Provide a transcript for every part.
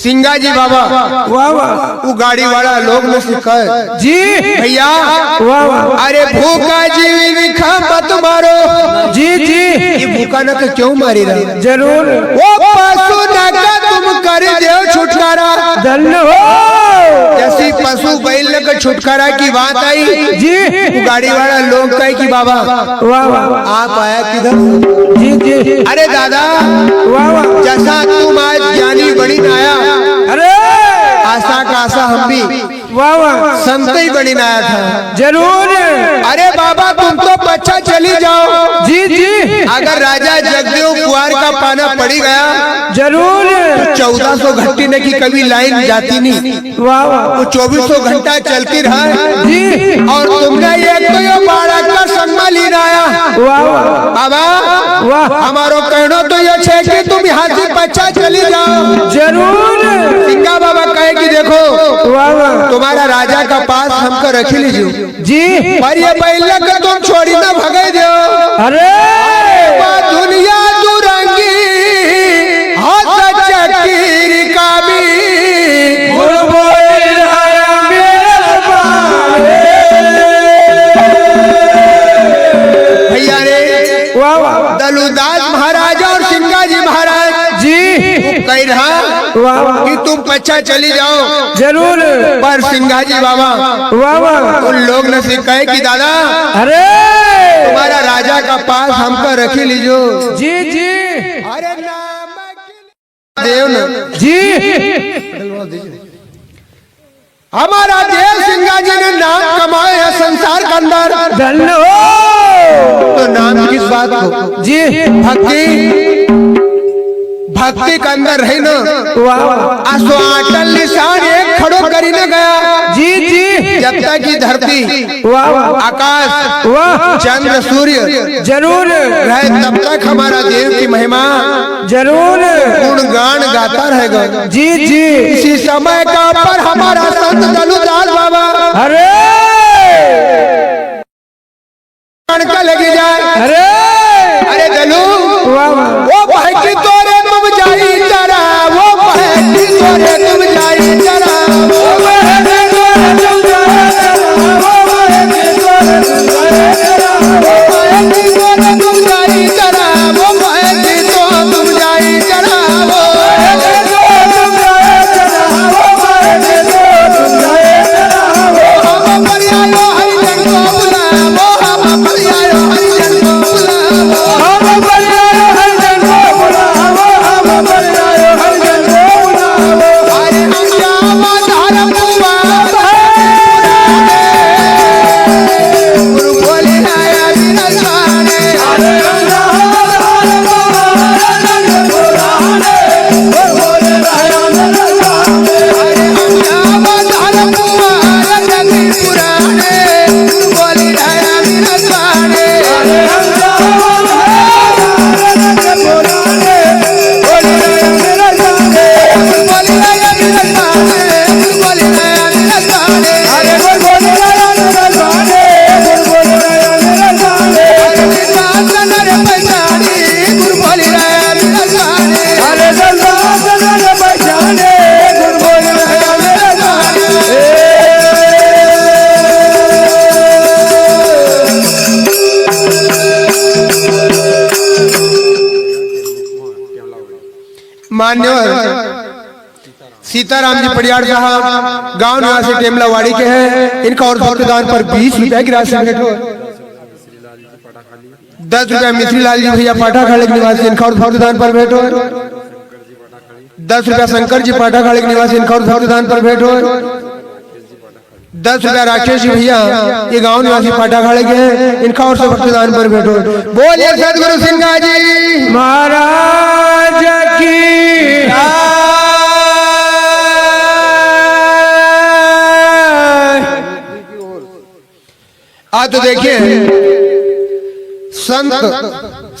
सिंगा जी बाबा वाह वाह वो गाड़ी वाला लोग में सिखा जी भैया। वाह वाह अरे भूखा जीवी विखा मत मारो। जी जी ये भूखा न क्यों मारी रहा? जरूर वो पशु न का तुम कर दो छुटकारा। धन्य हो जैसी पशु बैल का छुटकारा की बात आई जी वो गाड़ी वाला लोग कहे कि बाबा वाह वाह आप आया किधर? जी जी अरे दादा वाह वाह जैसा तुम आज ज्ञानी बनी आया अरे आशा का आशा हम भी वाह वाह संत ही बनी आया था। जरूर अरे बाबा तुम तो बच्चा चली जाओ। जी जी अगर राजा जगदेव कुंवर का पाना पड़ी गया जरूर तो 1400 घंटे न की कभी लाइन जाती नहीं। वाह वाह वो 2400 घंटा चलती रहा जी और तुमने एक तो ये बालक का सम्मान लीन आया। वाह वाह बाबा वाह हमारो कहना तो ये है कि तुम यहाँ से बच्चा चली जाओ। जरूर सिंगा बाबा कहे कि देखो वाह वाह तुम्हारा राजा का पास हमको रख लीजिए जी पर ये बैला का तुम छोड़ी ना भगे दो। अरे दुनिया दुरंगी हाथ चकीर का भी भैया रे वाह वाह दलुदास महाराज और सिंगा जी महाराज जी कह रहा वाह वाह कि तुम बच्चा चली जाओ। जरूर पर सिंगा जी बाबा वाह वाह उन लोग ने सिखाए कि दादा अरे तुम्हारा राजा का पास हमको रख लीजियो। जी जी अरे नाम देव न जी हमारा देव सिंगा जी ने नाम कमाया है संसार के अंदर। धन्य हो तो नाम किस बात को? जी भक्ति के अंदर रही न वाह वाह अटल निशान एक खड़ो करी न गया। जी जी जब तक की धरती वाह वाह आकाश वाह चंद्र सूर्य जरूर रहे तब तक हमारा देव की महिमा जरूर गुणगान गाता रहेगा। जी जी इसी समय का पर हमारा संत दलुदास बाबा अरे का लगी जाए। अरे अरे दलू वाह वाह वो बहकी तोरे तुम जाई जरा वो बहकी तोरे तुम जाई जरा वो बहकी तोरे तुम जाई जरा वो बहकी तोरे तुम जाई जरा वो बहकी तोरे तुम जाई जरा वो बहकी तो तुम जाई जरा वो बहकी तो तुम जाई जरा वो बहकी तो तुम जाई जरा वो हम परियालो हरिजन को बुला वो हम परियालो हरिजन को बुला हम परियालो हरिजन को बुला हम परियालो हरिजन को बुला अरे हम जावा धर्म हुआ गुरु बोले आया बिना जाने अरे हम जावा धर्म पुराने गुरु बोले आया बिना जाने अरे हम जावा धर्म पुराने गुरु बोले आया बिना जाने अरे हम जावा मान्यवर सीताराम जी पड़ियार साहब गांव निवासी टेमलावाड़ी के हैं। इनका और भक्तदान पर 20 रुपए की राशि भेंटो। 10 रुपए मिश्रीलाल जी भैया पाठा खाड़े के निवासी इनका और भक्तदान पर भेंटो। 10 रुपया शंकर जी पाठा खाड़े के निवासी इनका और भक्तदान पर भेंटो। 10 रुपया राकेश जी भैया ये गांव निवासी पाठा खाड़े के हैं। इनका और भक्तदान पर भेंटो। बोलिए सदगुरु सिंगा जी महाराज की तो देखिए संत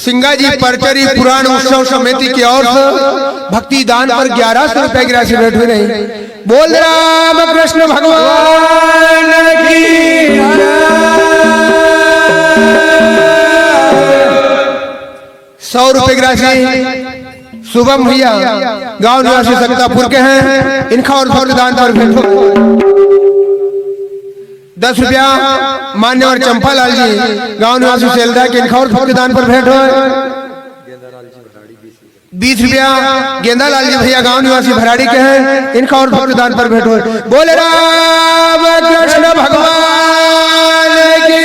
सिंगा जी परचरी पुराण उत्सव समिति की ओर से भक्ति दान पर 1100 रुपए की राशि भेंट हुई नहीं। बोल राम कृष्ण भगवान की 100 रुपए की राशि शुभम भैया गांव निवासी सकतापुर के हैं, इनका और भक्तदान पर भेंट हो 10 रुपया मान्यवर चंपालाल जी गांव निवासी सेलदा के, इनका और भक्तदान पर भेंट हो 20 रुपया गेंदालाल जी भैया गांव निवासी भराड़ी के हैं, इनका और भक्तदान पर भेंट हो। बोले राम कृष्ण भगवान की।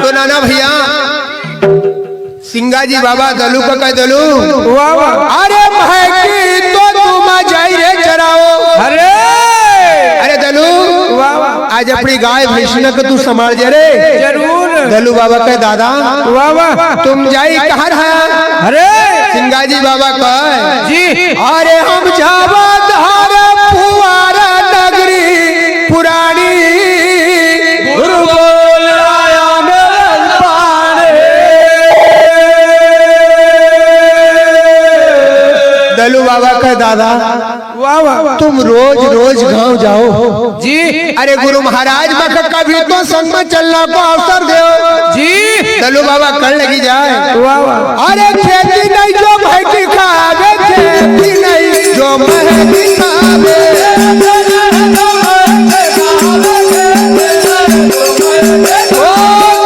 तो नाना भैया सिंगाजी बाबा दलू का कह दलू, अरे महकी तो तुम जाई रे चराओ। अरे दलू आज अपनी गाय भैंसिया को तू संभाल जे रे। जरूर। दलू बाबा कह दादा तुम जाई कहाँ रहा। अरे सिंगाजी बाबा कह जी, अरे हम जावा धार फुवारा नगरी पुरानी। दलू बाबा कह दादा तुम रोज रोज गांव जाओ जी। अरे गुरु महाराज मख कभी तो संग में चलना को अवसर दो जी। दलू बाबा कर लगी जाए। अरे खेती नहीं जो महकी खावे, खेती नहीं जो महकी खावे। ओ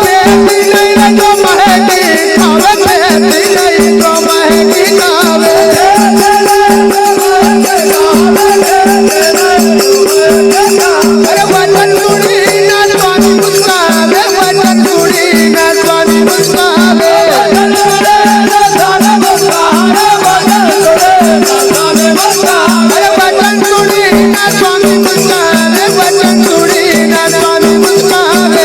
खेती नहीं जो महकी खावे, खेती नहीं जो महकी खावे। अरे वचन सुनी ना स्वामी मुस्कावे, वचन सुनी ना स्वामी मुस्कावे। अरे वचन सुनी ना स्वामी मुस्कावे, वचन सुनी ना स्वामी मुस्कावे।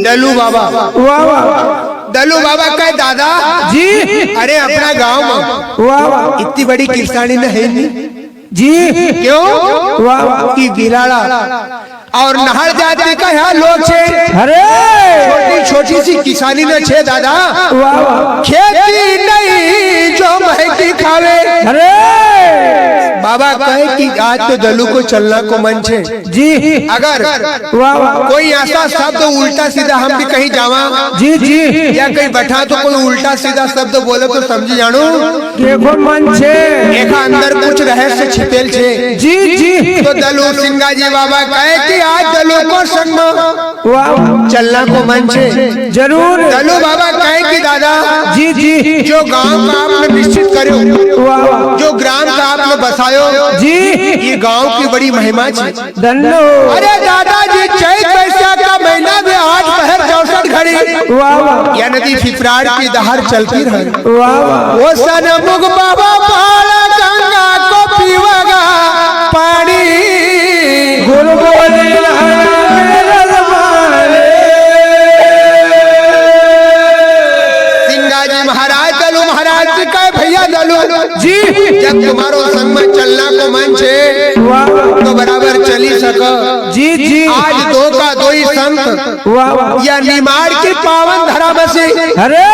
दलू बाबा दलू बाबा कह दादा जी। अरे अपना गांव में इतनी बड़ी किसानी न है नहीं जी। क्यों कि बिलाड़ा और नहर जाति का यहाँ लोग छे। अरे छोटी छोटी सी किसानी न छे दादा, खेती नहीं जो महकी खावे। अरे बाबा कहे कि आज तो दलू को चलना को मन छे जी। अगर कोई ऐसा शब्द उल्टा सीधा हम भी कहीं जावा जी जी, या कहीं बैठा तो कोई उल्टा सीधा शब्द बोले तो समझी जानू देखो मन छे एक अंदर कुछ रहस्य छिपेल छे। जी जी। तो दलू सिंगा जी बाबा कहे कि आज दलू को संग में चलना को मन छे। जरूर। दलू बाबा कहे कि दादा जी जी, जो गांव का आपने निश्चित करो, जो ग्राम का आपने बसायो जी, ये गांव की बड़ी महिमा छे। दंडो। अरे दादाजी चैत वैशाख का महीना में 8 पहर 64 घड़ी या नदी फिफरार की दहर चलती रहे। वो सनमुख बाबा पहाड़ा गंगा को पीवागा पानी। गुरु बोले सिंगाजी महाराज दलू महाराज जी का भैया दलू जी। जब तुम्हारो संग में चलना को मन छे तो बराबर चली सको। जी जी। आज दो का दो ही संत या निमाड़ की पावन धरा बसे। अरे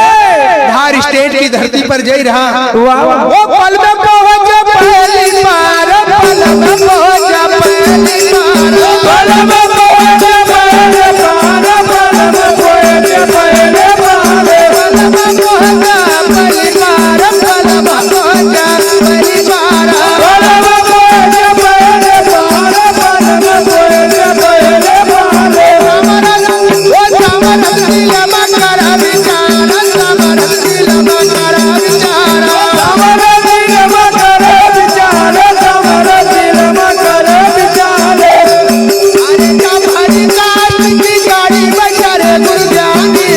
धार स्टेट की धरती पर जई रहा। वो पल में पहुंच पहली बार, पल में पहुंच पहली बार, पल में पहुंच पहली बार, पल में पहुंच पहली बार, पल में पहुंच पहली बार, पल में पहुंच पहली बार, पल में पहुंच पहली बार, पल में पहुंच पहली बार। विचारा समरत दिल में कर विचारा समरत दिल में कर विचारा समरत दिल में कर विचारे अरे जब हरि काष्ट की गाड़ी बचा रे गुरु ज्ञानी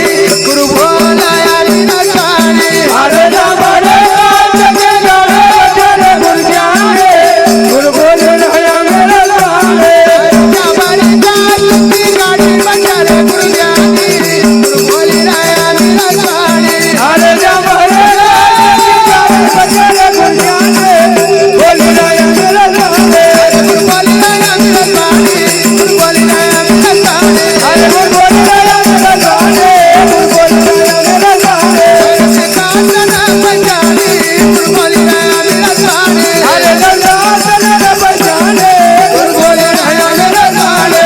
गुरु भोला यारी नसानी अरे जब हरि काष्ट की गाड़ी बचा रे गुरु ज्ञानी गुरु भोला यारी नसानी जब हरि काष्ट की गाड़ी बचा रे गुरु ज्ञानी गुरु भोला यारी नसानी अरे जब हरि काष्ट की गाड़ी बचा रे गुरु ज्ञानी भोला यारी नसानी गुरु भोला यारी नसानी गुरु भोला यारी नसानी अरे गुरु भोला यारी नसानी गुरु भोला यारी नसानी सिंहासन बचाने गुरु भोला यारी नसानी अरे नंदासन बचाने गुरु भोला यारी नसानी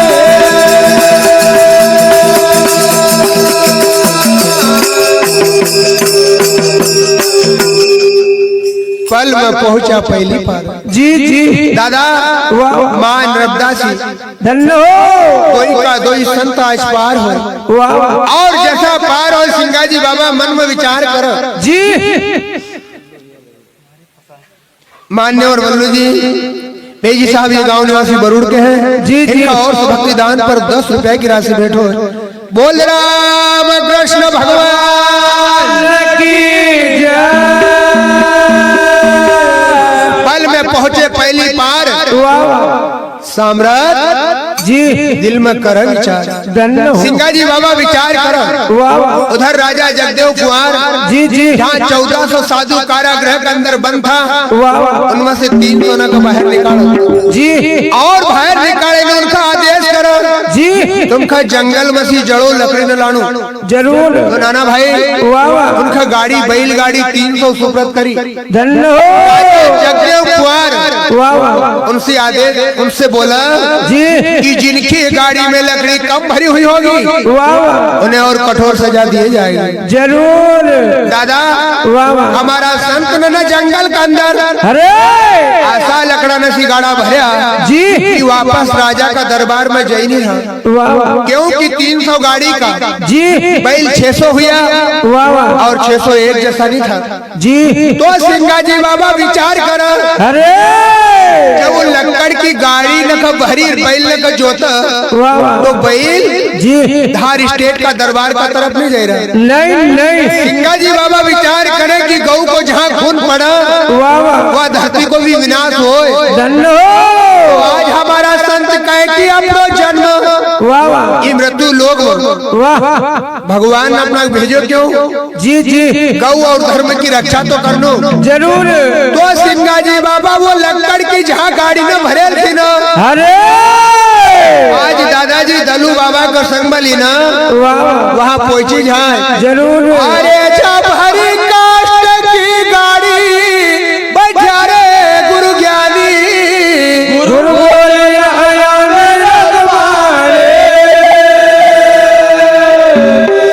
पल में पहुंचा पहली पार जी जी दादा वाह मां नर्मदासी धन्यो कोई का दोई संत आज पार हो वाह और जैसा पार हो सिंगाजी बाबा मन में विचार करो जी मान्य और बल्लू जी पेजी साहब ये गांव निवासी बरूड़ के हैं जी, जी। इनका और भक्ति दान पर 10 रुपए की राशि भेंट हो बोल राम कृष्ण भगवान की जय पल में पहुंचे पहली पार वाह साम्राट जी दिल में कर विचार धन्यो सिंगाजी बाबा विचार करो वाह उधर राजा जगदेव कुंवर जी जी जहाँ 1400 साधु कारागृह के अंदर बंद था वाह उनमें से 3 सोना को बाहर निकालो जी और बाहर निकालेंगे उनका आदेश करो जी तुमका जंगल में सी जड़ो लकड़ी न लाणू जरूर तो नाना भाई वाह वाह उनका गाड़ी बैलगाड़ी 300 सुप्रत करी धन्यो जगदेव कुंवर वाह वाह उनसे आदेश उनसे बोला जी कि जिनकी गाड़ी में लकड़ी कम भरी हुई होगी वाह वाह उन्हें और कठोर सजा दिए जाएगी जरूर दादा वाह वाह हमारा संत न जंगल के अंदर अरे ऐसा लकड़ा न सी गाड़ा भरया जी कि वापस राजा का दरबार में जई नहीं रहा वाह वाह क्योंकि 300 गाड़ी का जी बैल 600 हुआ वाह वाह और 601 जैसा नहीं था जी तो सिंगाजी बाबा विचार करो अरे जब वो लकड़ की गाड़ी न का भरी बैल न का जोता वाह वाह तो बैल जी धार स्टेट का दरबार का तरफ नहीं जा रहा नहीं नहीं सिंगाजी बाबा विचार करें कि गौ को जहाँ खून पड़ा वाह वाह वह धरती को भी विनाश हो धन्यो आज हमारा संत कहे कि अपनो जन्म वाह वाह ये मृत्यु लोग वाह भगवान ने अपना भेजो क्यों जी जी गौ और धर्म की रक्षा तो करनो जरूर तो सिंगाजी बाबा वो लकड़ की जहाँ गाड़ी में भरे थी ना अरे आज दादाजी दलू बाबा को संग बली ना वाह वाह वहाँ पहुंची जाए जरूर अरे जब हरि काष्ट की गाड़ी बजा रे गुरु ज्ञानी गुरु बोले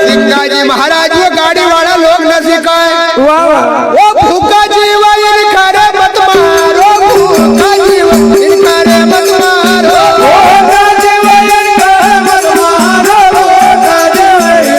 सिंगाजी महाराज वो गाड़ी वाला लोग न सिखाए वाह वाह वो भूखा जीवन इनका रे मत मारो भूखा जीवन इनका रे मत मारो भूखा जीवन इनका मत मारो भूखा जीवन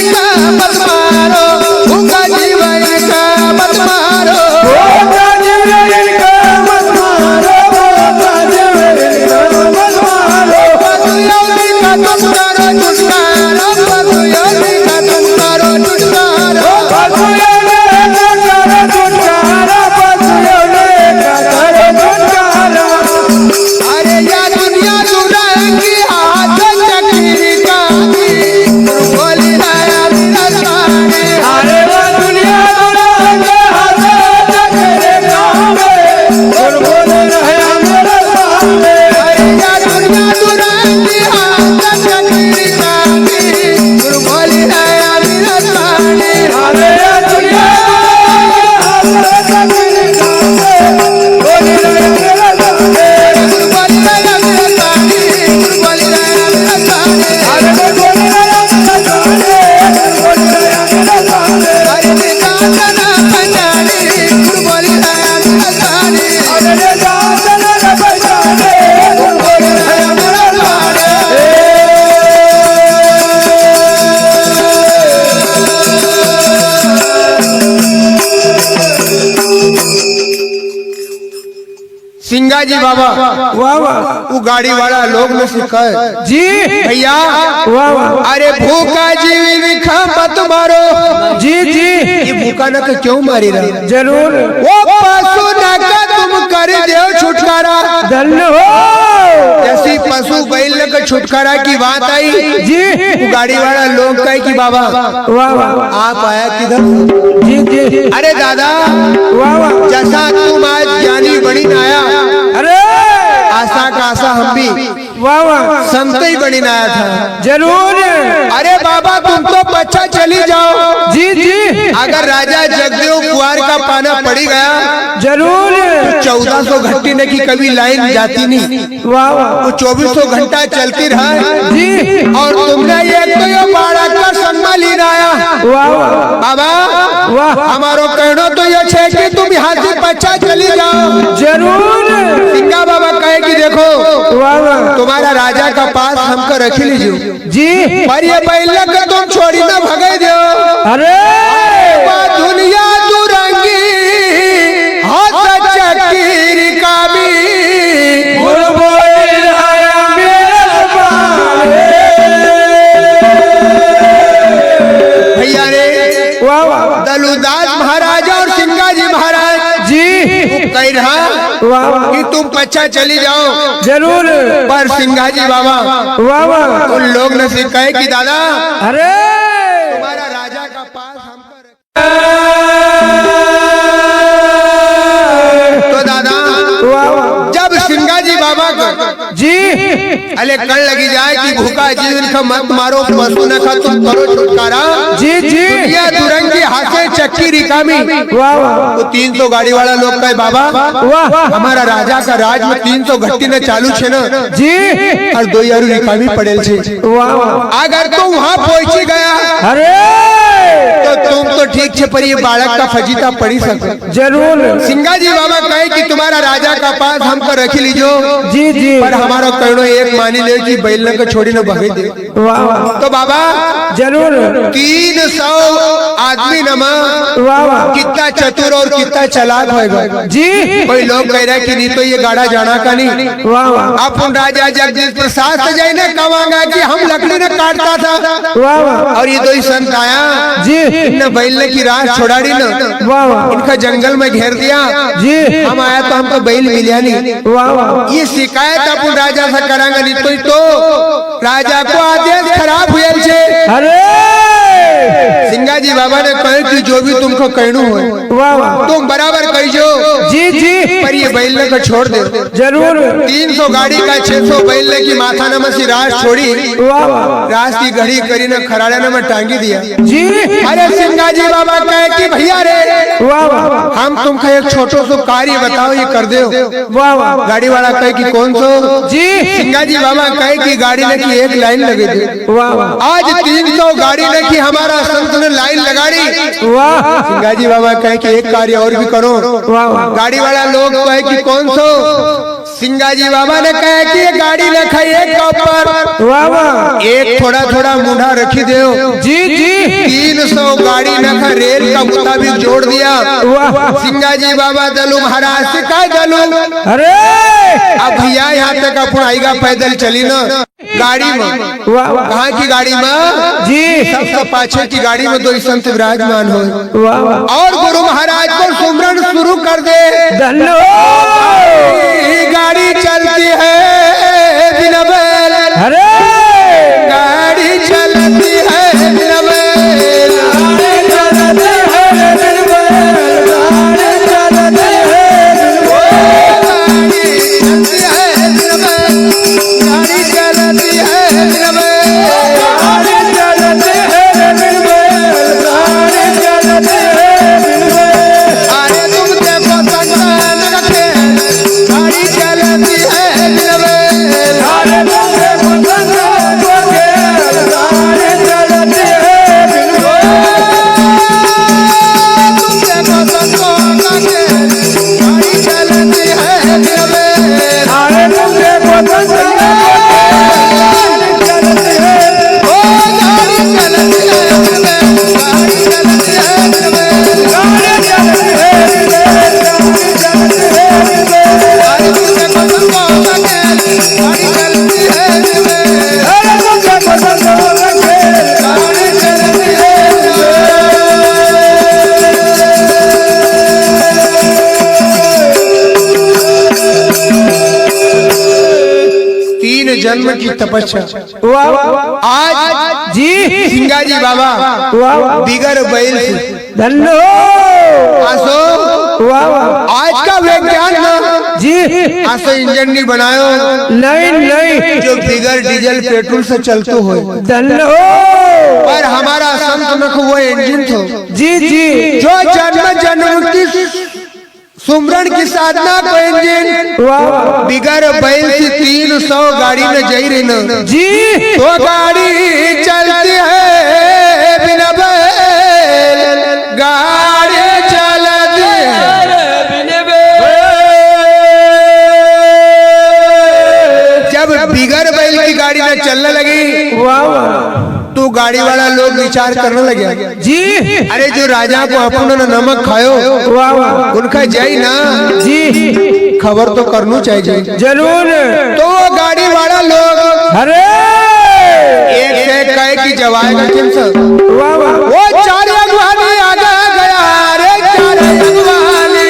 इनका मत मारो भूखा जीवन इनका मत मारो भूखा जीवन इनका मत मारो भूखा जीवन इनका मत मारो भूखा जीवन इनका मत मारो पतुयों का तुम करो छुटकारा पतुयों का तुम करो छुटकारा पतुयों का करो छुटकारा पतुयों का करो छुटकारा अरे या दुनिया दुराएंगी हाथ चक्री का बोली राया मिलसाने अरे वो दुनिया दुनिया हाथ चक्रे गावे और बोले रहा मेरे सामने अरे या दुनिया दुराएंगी हाथ चक्री का बोली राया मिलसाने अरे वो दुनिया हाथ चक्रे गावे बोले रहा मेरे सामने बोली राया मिलसाने बोली राया मिलसाने अरे वो बोले रहा मेरे सामने बोले रहा मेरे सामने अरे निकालना पंजानी बोली राया मिलसाने अरे जान न बचाने बोले रहा मेरे सामने जी बाबा वाह वाह वो गाड़ी वाला लोग में सिखा जी भैया वाह वाह अरे भूखा जीवी विखा मत मारो जी जी ये भूखा न का क्यों मारी रहा जरूर वो पशु न का तुम कर दो छुटकारा धन्य हो जैसी पशु बैल का छुटकारा की बात आई जी वो गाड़ी वाला लोग कहे कि बाबा वाह वाह आप आया किधर जी जी अरे दादा वाह वाह जैसा तुम आज ज्ञानी बनी आया अरे आशा का आशा हम भी वाह वाह संत ही बनी आया था जरूर अरे बाबा तुम तो बच्चा चली जाओ जी जी अगर राजा जगदेव कुंवर का पाना पड़ी गया जरूर 1400 घंटे न की कभी लाइन जाती नहीं वाह वाह वो 2400 घंटा चलती रहा जी और तुमने ये तो ये बाड़ा का सम्मान ली आया वाह वाह बाबा वाह हमारो कहना तो ये है कि तुम यहाँ से बच्चा चली जाओ जरूर सिंगा बाबा कहे कि देखो वाह वाह तुम्हारा राजा का पास हमको रख लीजिए जी पर ये बैल का तुम छोड़ी ना भगे दो अरे दुनिया दुरंगी हाथ चकीर का भी भैया रे वाह वाह दलुदास महाराजा और सिंगा जी महाराज जी कह रहा वाह वाह कि तुम बच्चा चली जाओ जरूर पर सिंगा जी बाबा वाह वाह उन लोग ने से कहे कि दादा अरे तुम्हारा राजा का पास हमको तो दादा वाह वाह जब सिंगा जी बाबा को जी अले कल लगी जाए कि भूखा जीवन का मत मारो पशु न खा तुम करो छुटकारा जी जी ये दुरंगी हाथे चक्की रिकामी वाह वाह वो 300 गाड़ी वाला लोग कहे बाबा वाह हमारा राजा का राज में 300 घट्टी न चालू छे न जी और 2 यारू रिकामी पड़ेल छे वाह वाह अगर तुम वहाँ पहुंची गया अरे तो तुम तो ठीक छे पर ये बालक का फजीता पड़ी सके जरूर सिंगा जी बाबा कहे कि तुम्हारा राजा का पास हमको रख लीजो जी जी पर हमारा कहनो एक मानी ले कि बैल को छोड़ी न भगे दे वाह वाह तो बाबा जरूर 300 आदमी नमा वाह वाह कितना चतुर और कितना चालाक होगा जी कोई लोग कह रहे कि नहीं तो ये गाड़ा जाना का नहीं वाह वाह अपन राजा जगदीश प्रसाद से जाए न कमांगा कि हम लकड़ी न काटता था वाह वाह और ये 2 संत आया जी न बैल की राह छोड़ाड़ी न वाह वाह इनका जंगल में घेर दिया जी हम आया तो हमको बैल मिलिया नहीं वाह वाह ये शिकायत अपन राजा से करांगा नहीं तो राजा को आदेश खराब हुए छे अरे सिंगा जी बाबा ने कहे कि जो भी तुमको कहना हो वाह वाह तुम बराबर कहिजो जी जी पर ये बैल को छोड़ दे जरूर 300 गाड़ी का 600 बैल की माथा नमसी रास छोड़ी वाह वाह रास की घड़ी करी न खराड़े न में टांगी दिया जी अरे सिंगा जी बाबा कहे कि भैया रे वाह वाह हम तुमको एक छोटो सो कार्य बताओ ये कर दो वाह वाह गाड़ी वाला कहे कि कौन सो जी सिंगा जी बाबा कहे कि गाड़ी ने की एक लाइन लगे दे वाह वाह आज 300 गाड़ी ने की हमारा संत ने लाइन लगाड़ी वाह सिंगा जी बाबा कहे कि एक कार्य और भी करो वाह वाह गाड़ी वाला लोग कहे कि कौन सो सिंगा जी बाबा ने कहे कि ये गाड़ी न खाई एक के ऊपर वाह वाह एक थोड़ा थोड़ा मुंडा रखी दे जी जी 300 गाड़ी न खा रेल का मुताबिक जोड़ दिया वाह सिंगा जी बाबा दलू महाराज से का दलू अरे अब भैया यहाँ तक अपन आएगा पैदल चली ना गाड़ी में वाह वाह कहाँ की गाड़ी में जी सबसे पाछे की गाड़ी में 2 संत विराजमान हो वाह वाह और गुरु महाराज को सुमरन शुरू कर दे धन्य गाड़ी चलती है बिना बैल अरे गाड़ी चलती है बिना बैल गाड़ी चलती है बिना अरे तुम देखो संतान रखे गाड़ी चलती है बिना तपस्या। वाह वाह आज जी सिंगाजी बाबा वाह वाह बिगर बैल से धन्य आसो वाह वाह आज का विज्ञान ना जी आसो इंजन नहीं बनायो नहीं नहीं जो बिगर डीजल पेट्रोल से चलतो हो, धन्य पर हमारा संत नख वो इंजन थो जी जी जो जन्म जन्म की सुमरन की साधना को इंजन वाह वाह बिगर बैल से 300 गाड़ी में जाई रही न जी तो गाड़ी चलती है बिना बैल गाड़ी चलती है जब बिगर बैल की गाड़ी में चलने लगी वाह वाह तो गाड़ी वाला लोग विचार करने लगे जी अरे जो राजा को अपन ने नमक खायो वाह वाह उनका जाई ना जी खबर तो करनी चाहिए जरूर तो वो गाड़ी वाला लोग अरे एक से कहे कि जवाएगा किन से वाह वाह वो चार अगवानी आगे गया रे चार अगवानी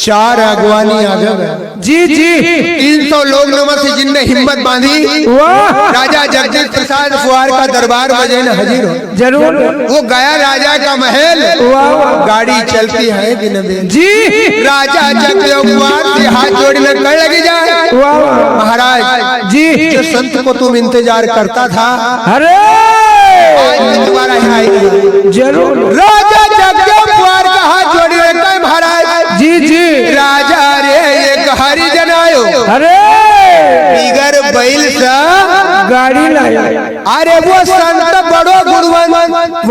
चार अगवानी आगे गया जी जी 300 लोग नमक से जिनने हिम्मत बांधी वाह राजा जगदीश प्रसाद फुआर का दरबार बजे न हाजिर हो जरूर वो गया राजा का महल वाह वाह गाड़ी चलती है बिना बैल जी राजा जगदेव फुआर से हाथ जोड़ में कर लगी जाए वाह वाह महाराज जी जो संत को तुम इंतजार करता था अरे आज मैं तुम्हारा यहाँ आई जरूर राजा जगदेव फुआर का हाथ जोड़ी रखता है महाराज जी जी राजा रे एक हरिजन आयो अरे बिगर बैल सा गाड़ी लाया अरे वो संत बड़ो गुणवान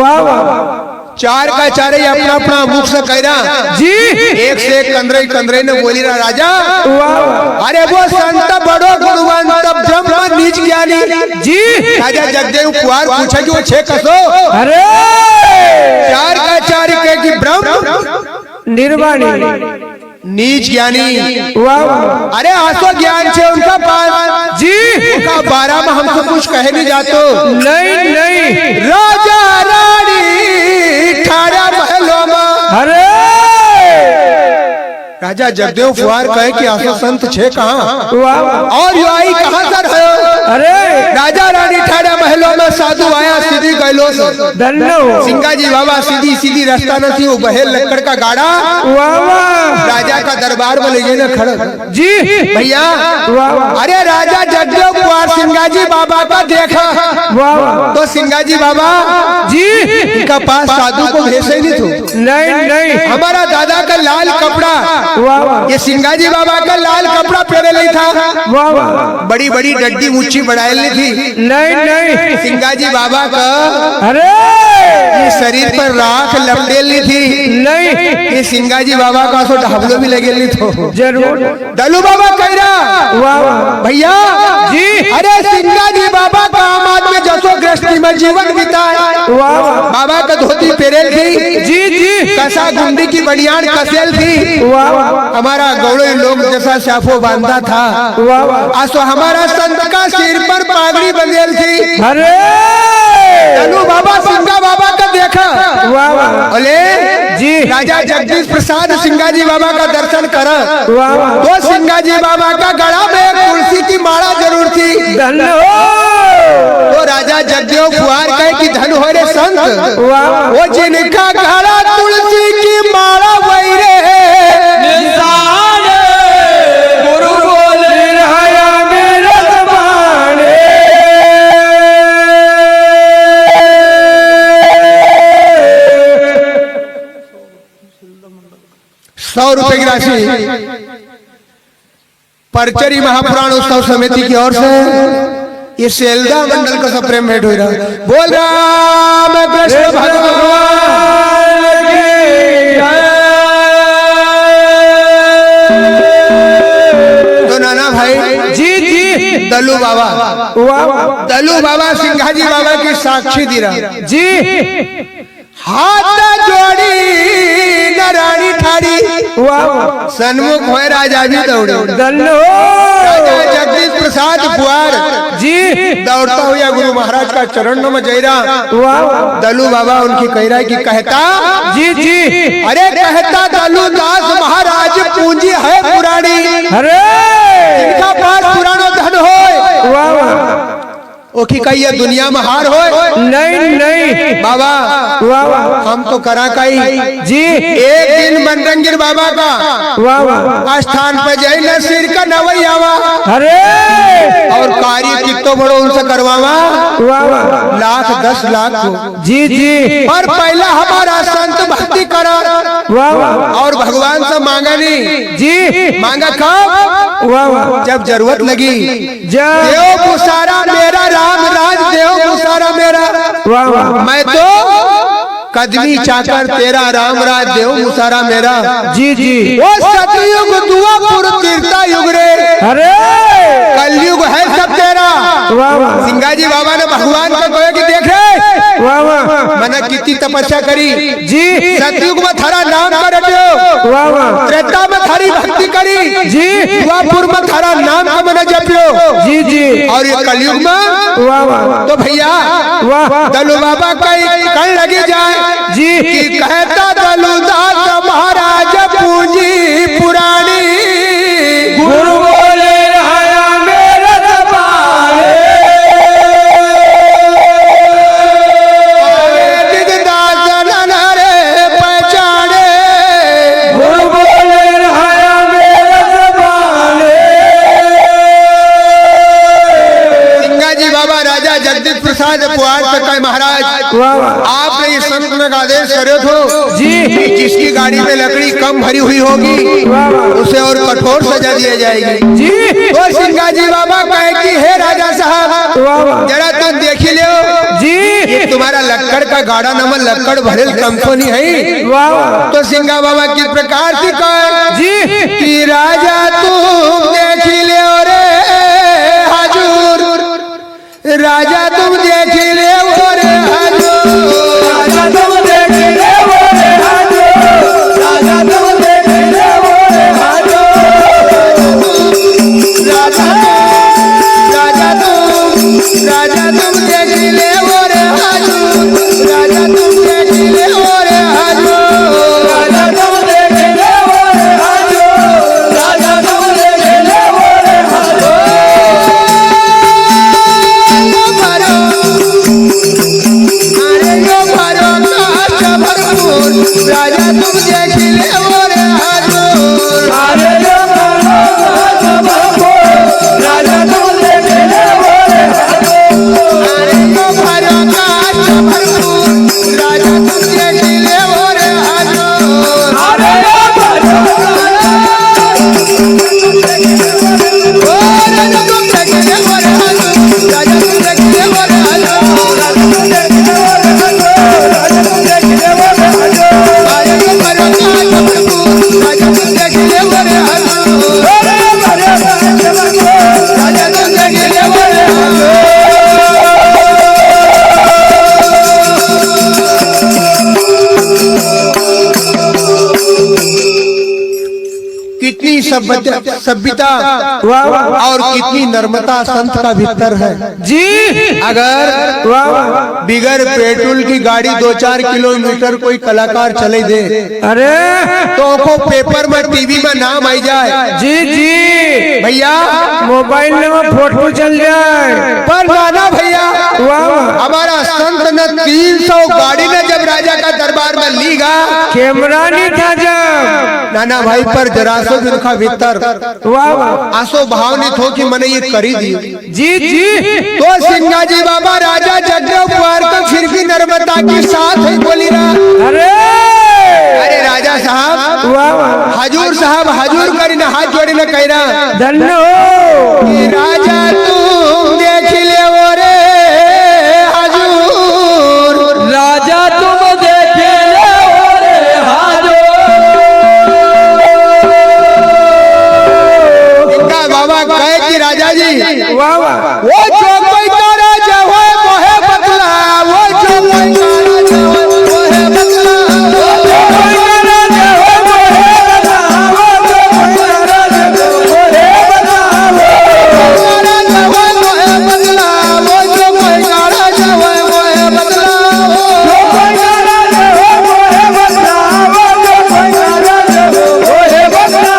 वाह वाह चार का चारे अपना अपना मुख से कह रहा जी एक से एक कंदरे ने बोली रहा राजा वाह वाह अरे वो संत बड़ो गुणवान तब ब्रह्म नीच ज्ञानी जी राजा जगदेव कुआर पूछा कि वो छे कसो अरे चार का चार के कि ब्रह्म निर्वाणी नीच ज्ञानी वाह वाह अरे आसो ज्ञान छे उनका पास जी उनका 12 में हमसे कुछ कहे नहीं जातो नहीं नहीं राजा रानी ठाड़ा महलों में अरे राजा जगदेव फुआर कहे कि आसो संत छे कहाँ वाह वाह और यो आई कहाँ सर है अरे राजा रानी ठाड़ा महलों में साधु आया सीधी गैलो धन्य हो सिंगा जी बाबा सीधी सीधी रास्ता न थी वो बहेल लकड़ का गाड़ा वाह वाह राजा का दरबार में ले गए ना खड़ा जी भैया वाह वाह अरे राजा जगदेव कुआर सिंगाजी बाबा का देखा वाह वाह तो सिंगाजी बाबा जी इनका पास साधु को भेजे नहीं थे नहीं नहीं हमारा दादा का लाल कपड़ा वाह वाह ये सिंगाजी बाबा का लाल कपड़ा पहने नहीं था वाह वाह बड़ी बड़ी डड्डी ऊंची बढ़ाई ली थी नहीं नहीं सिंगाजी बाबा का अरे ये शरीर पर राख लपटेल ली थी नहीं ये सिंगाजी बाबा का सो ढाबलो भी लगे ली थो जरूर दलू बाबा कह रहा वाह वाह भैया जी अरे सिंगाजी बाबा का आमाद में जसो गृहस्थी में जीवन बिताया वाह वाह बाबा का धोती पेरेल थी जी जी कसा गुंडी की बनियान कसेल थी वाह वाह हमारा गौड़े लोग जैसा साफो बांधा था वाह वाह आसो हमारा संत का सिर पर पागड़ी बंधेल थी अरे दलू बाबा सिंगा बाबा का देखा वाह वाह बोले जी राजा जगदीश प्रसाद सिंगाजी बाबा का दर्शन कर वाह वाह तो सिंगाजी बाबा का गला में एक तुलसी की माला जरूर थी धन्य हो तो राजा जगदेव फुहार कहे कि धन हो रे संत वो जिनका घड़ा तुलसी की माला वही रे निशान गुरु बोल रहा मेरा जबान 100 रुपए की राशि परचरी महापुराण उत्सव समिति की ओर से ये सेल्दा मंडल को सब प्रेम भेंट हो रहा। बोल राम कृष्ण भगवान की जय। तो नाना भाई जी जी दलू बाबा सिंघाजी बाबा की साक्षी दी रहा जी हाथ जोड़ी नारायणी ठाड़ी सन्मुख हो राजा भी दौड़े राजा जगदीश प्रसाद फुहार जी दौड़ता हुआ गुरु महाराज का चरणों में जयरा दलू बाबा उनकी कह रहा है कि कहता जी जी अरे कहता दलू दास महाराज पूंजी है पुरानी अरे इनका पास पुरानो धन हो ओखी कही ये दुनिया में हार हो नहीं नहीं बाबा हम तो करा कही जी एक दिन बनरंगीर बाबा का स्थान पर जाई न सिर का नवैयावा अरे और कार्य कितो बड़ो उनसे करवावा 1,10 लाख को जी जी पर पहला हमारा संत भक्ति करा और भगवान से मांगा नहीं जी मांगा कब जब जरूरत लगी देव मुसारा मेरा राम राज देव मुसारा मेरा मैं तो कदमी चाकर तेरा राम राज देव मुसारा मेरा जी जी वो सतयुग दुआपुर तीर्था युग रे अरे कलयुग है सब तेरा सिंगाजी बाबा ने भगवान को कहे कि देख रे मैंने कितनी तपस्या करी जी सतयुग में थारा नाम का रटो त्रेता में थारी भक्ति करी जी दुआपुर में थारा नाम का मैंने जपियो जी जी और ये कलयुग में तो भैया दलू बाबा कहीं लगी जाए जी कि कहता दलू दास महाराज पूंजी पुरानी गुरु बोले रहा मेरा जबान दास नरे पहचाने गुरु बोले रहा मेरा जबान सिंगाजी बाबा राजा जगदीश प्रसाद फुहार तक महाराज आपने इस संत में आदेश करे थो जी जिसकी गाड़ी में लकड़ी कम भरी हुई होगी उसे और कठोर सजा दी जाएगी जी तो सिंगाजी बाबा कहे कि हे राजा साहब जरा तुम देख ही लो जी ये तुम्हारा लक्कड़ का गाड़ा नमन लक्कड़ भरेल कंपनी है तो सिंगा बाबा किस प्रकार से कहे जी कि राजा तुम देख ही ले रे हजूर राजा तुम देख ही ले रे हजूर राजा तुम देख ले वो रे हाजो राजा तुम देख ले वो रे हाजो राजा तुम देख ले रे हजूर राजा तुम देख ले रे हजूर राजा तुम देख ले वो रे हाजो राजा तुम देख ले वो रे हाजो राजा तुम देख ले रे हजूर अरे राजा तुम देख ले वो रे हाजो राजा तुम देख ले रे हजूर अरे राजा तुम देख ले रे हजूर राजा तुम देख ले रे हजूर राजा तुम देख ले वो रे हाजो आरे को भरोसा सभ्यता वाह वाह और कितनी नर्मता संत का भीतर है जी। अगर वाह वाह बिगर पेट्रोल की गाड़ी 2-4 किलोमीटर कोई कलाकार चले दे अरे तो को पेपर में टीवी में नाम आई जाए जी जी भैया, मोबाइल में फोटो चल जाए पर नाना भैया वाह वाह हमारा संत ने 300 गाड़ी ने जब राजा का दरबार में लीगा कैमरा नहीं था जब नाना भाई पर जरा सो उनका भीतर वाह वाह आसो भाव नहीं थो कि मैंने ये करी दी जी जी तो सिंगा जी बाबा राजा जगदेव कुमार का फिर भी नर्मदा के साथ ही बोली रहा अरे अरे राजा साहब वाह वाह हजूर साहब हजूर करी ना हाथ जोड़ी ना कह रहा धन्य हो कि राजा तुम देख ले वो रे हजूर राजा तुम देखे रे हाजो इनका बाबा कहे कि राजा जी वाह वाह वो जो कोई का राजा हो वो है बदला वो जो कोई का राजा हो वो है बदला वो जो कोई का राजा हो वो है बदला वो जो कोई का राजा हो वो है बदला वो जो कोई का राजा हो वो है बदला जो कोई का राजा हो वो है बदला वो जो कोई का राजा हो वो है बदला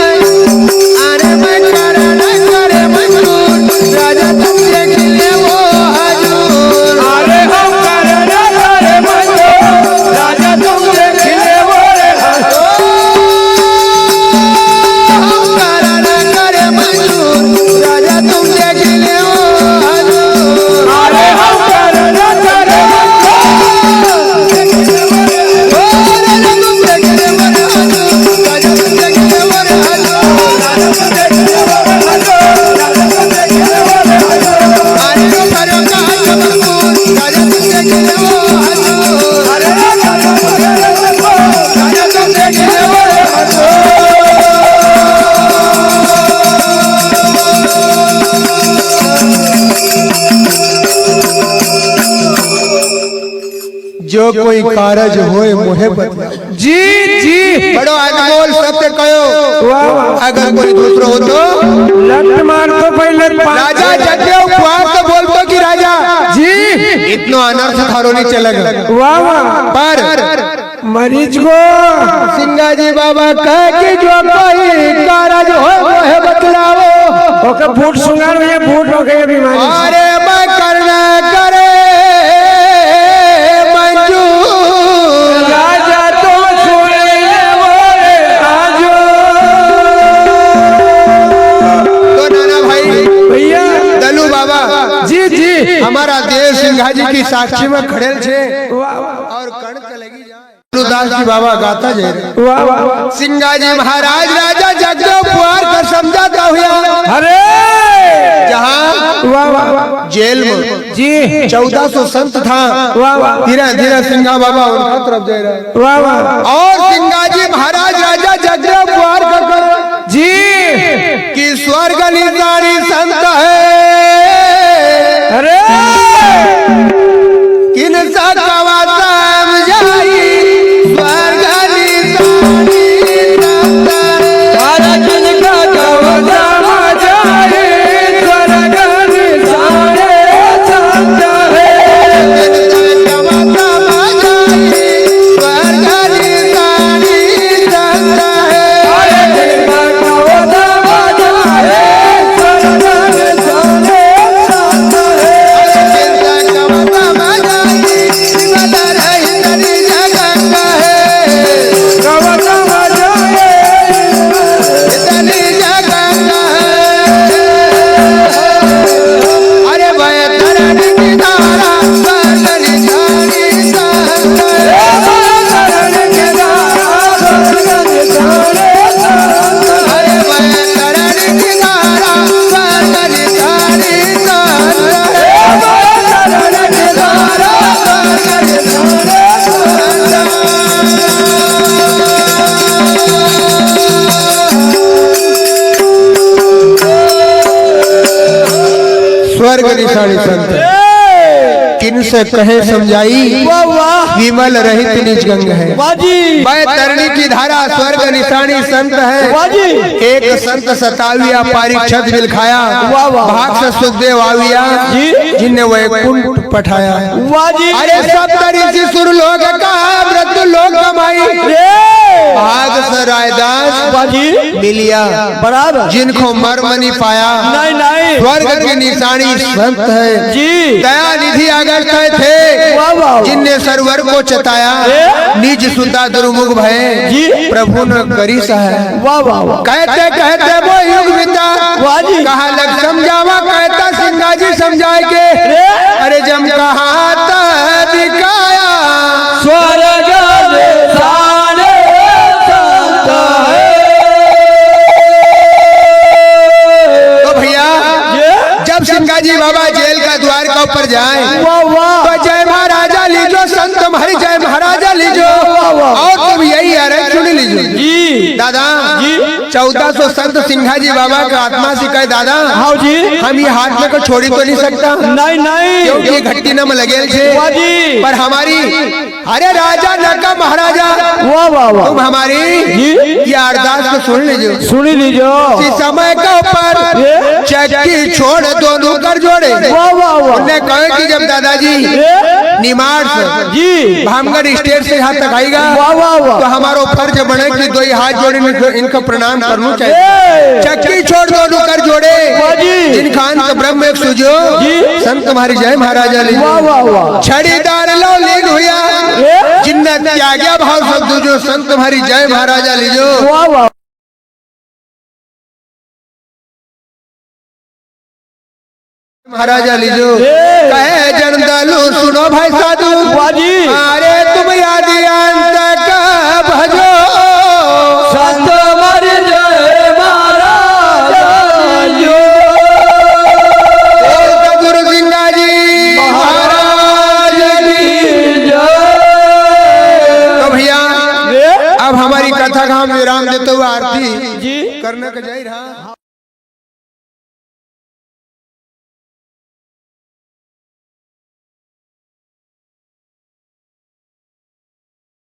अरे मैं करे न करे मंजूर राजा तुम देख ले वो हजूर अरे हम करे न करे मंजूर राजा तुम देख ले वो रे हम करे न करे मंजूर राजा तुम देख ले वो हजूर अरे हम करे न करे जो कोई कारज होए मोहे बदला जी जी बड़ो अनमोल सत्य कहो वाह वाह अगर कोई दूसरो हो तो लट मार तो पहले राजा जगदेव कुमार तो बोलतो कि राजा जी इतना अनर्थ थारो नहीं चलेगा वाह वाह पर मरीज को सिंगा जी बाबा कह कि जो कोई कारज हो मोहे बतलाओ ओके फूट सुंगार में फूट हो गई बीमारी अरे मैं करना करे मंजूर राजा तुम सुन ले वो रे आजो तो नाना भाई भैया दलू बाबा जी जी हमारा देश सिंघा जी की साक्षी में खड़ेल छे वाह वाह और कण चलेगी जाए दास जी बाबा गाता जे वाह वाह सिंघा जी महाराज राजा जगदेव कुमार का समझाता हुआ अरे जहाँ वाह वाह जेल में जी 1400 संत था वाह वाह धीरे धीरे सिंघा बाबा उनका तरफ जा रहा है वाह वाह और सिंघा जी महाराज राजा जगदेव कुमार का कर जी कि स्वर्ग निशानी संत है अरे किन सा कवा समझाई स्वर्ग निशानी संत है भारत का कवचा मचाए स्वर्ग निशाने संत है किन सा कवा समझाई स्वर्ग निशानी से कहे समझाई, वाह वाह विमल रहित निज गंग है। वाह जी वह तरणी की धारा स्वर्ग निशानी संत है। वाह जी एक संत सताविया पारीक्षत बिलखाया, वाह वाह भाग से सुखदेव आविया जी जिन्हें वैकुंठ पठाया। वाह जी अरे सब तरी सुर लोग का मृत्यु लोग कमाई, भाग से रायदास वाह जी मिलिया बराबर जिनको मर्म नहीं पाया। नहीं नहीं स्वर्ग की निशानी संत है। जी दया निधि अगर तय थे वाह वाह जिनने सरवर को चताया, निज सुता दुर्मुख भय जी प्रभु न करी सहाय। वाह वाह वाह कहते कहते वो युग बीता, वाह जी कहा लग समझावा, कहता सिंगा जी समझाए के। अरे जम कहा दिखाया स्वर्ग निशाने संत है। तो भैया जब सिंगा जी बाबा जेल का द्वार का ऊपर जाए वाह वाह तो जय महाराजा लीजो, संत तुम्हारी जय महाराजा लीजो, और तुम यही अरे चुन लीजो। जी दादा जी 1400 संत सिंघा जी बाबा का आत्मा से कहे, दादा हाँ जी हम ये हाथ में को छोड़ी तो नहीं सकता, नहीं नहीं क्योंकि घट्टी नम लगेल छे। वाह जी पर हमारी अरे राजा नका महाराजा वाह वाह वाह तुम हमारी जी ये अरदास को सुन लीजिए। सुनी लीजो इसी समय के ऊपर चक्की छोड़ दोनों कर जोड़े। वाह वाह वाह उन्हें कहे कि जब दादाजी निमाड़ से जी भामगढ़ स्टेट से यहाँ तक आएगा वाह वाह वाह तो हमारो फर्ज बने कि दो ही हाथ जोड़े इनका प्रणाम करना चाहिए। चक्की छोड़ दोनों कर जोड़े, जिन खान का ब्रह्म एक सुजो, संत तुम्हारी जय महाराजा ली। वाह वाह वाह छड़ीदार लो लीन हुआ, जिन्ना त्याग्या भाव सब दूजो, संत तुम्हारी जय महाराजा लीजो। वाह वाह महाराजा लीजो। कहे जनदलू सुनो भाई साधु, अरे तुम यादी अंत का भजो, संत मर जय महाराजा जो। गुरु सिंगा जी महाराज की जय। तो भैया अब हमारी कथा का हम विराम देते हुए आरती करने का जाहिर है।